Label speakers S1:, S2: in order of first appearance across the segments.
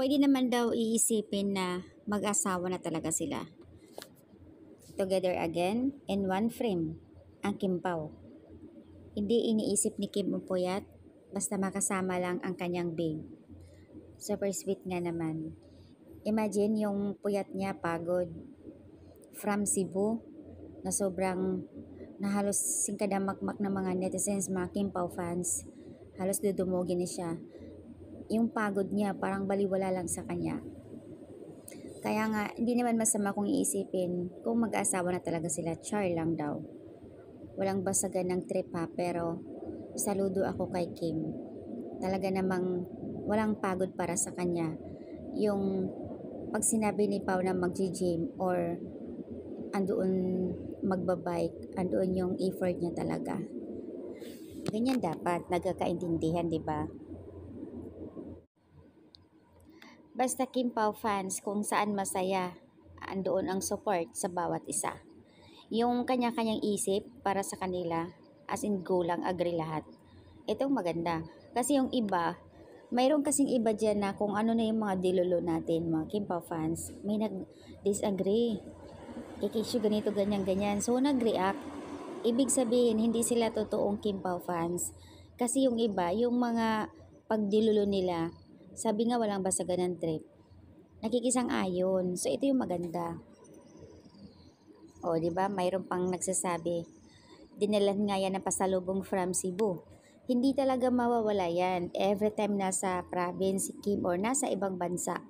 S1: Pwede naman daw iisipin na mag-asawa na talaga sila. Together again in one frame, ang Kim Pao. Hindi iniisip ni Kim ang puyat, basta makasama lang ang kanyang babe. Super sweet nga naman. Imagine yung puyat niya pagod from Cebu na sobrang na halos singkadamakmak ng mga netizens, mga Kim Pao fans. Halos dudumugin na siya. Yung pagod niya parang baliwala lang sa kanya. Kaya nga, hindi naman masama kung iisipin kung mag-aasawa na talaga sila. Char lang daw. Walang basagan ng trip ha, pero saludo ako kay Kim. Talaga namang walang pagod para sa kanya. Yung pag sinabi ni Pao na mag-gym or andoon magbabike, andoon yung effort niya talaga. Ganyan dapat, nagkakaintindihan, di ba? Basta Kim Pao fans, kung saan masaya, andoon ang support sa bawat isa. Yung kanya-kanyang isip para sa kanila, as in go lang, agree lahat. Itong maganda. Kasi yung iba, mayroon kasing iba dyan na kung ano na yung mga dilulo natin, mga Kim Pao fans, may nag-disagree. Kikisyo ganito, ganyan, ganyan. So, nag-react. Ibig sabihin, hindi sila totoong Kim Pao fans. Kasi yung iba, yung mga pagdilulo nila, sabi nga walang basagan ng trip, nakikisang ayon. So, ito yung maganda. O, di ba? Mayroon pang nagsasabi, dinalan nga yan ng pasalubong from Cebu. Hindi talaga mawawala yan. Every time nasa province si Kim or nasa ibang bansa,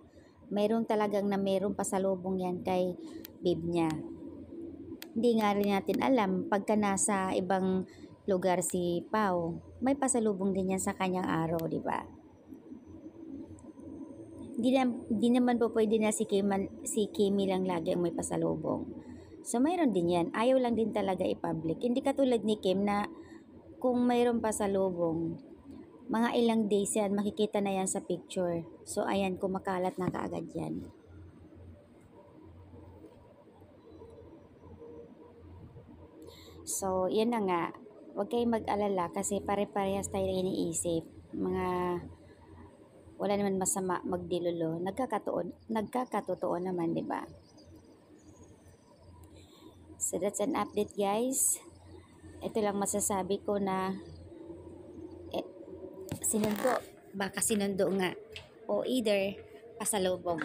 S1: mayroon talagang na mayroong pasalubong yan kay babe niya. Hindi nga rin natin alam, pagka nasa ibang lugar si Pao, may pasalubong din yan sa kanyang araw, di ba? Di naman po pwede na si Kimi lang lagi ang may pasalubong. So, mayroon din yan. Ayaw lang din talaga i-public. Hindi katulad ni Kim na kung mayroon pasalubong, mga ilang days yan, makikita na yan sa picture. So, ayan, kumakalat na kaagad yan. So, yan na nga. Huwag kayong mag-alala kasi pare-parehas tayo iniisip. Wala naman masama magdilulo. Nagkakatotoo naman, di ba? So, that's an update, guys. Ito lang masasabi ko na sinundo. Baka sinundo nga. O either pasalubong.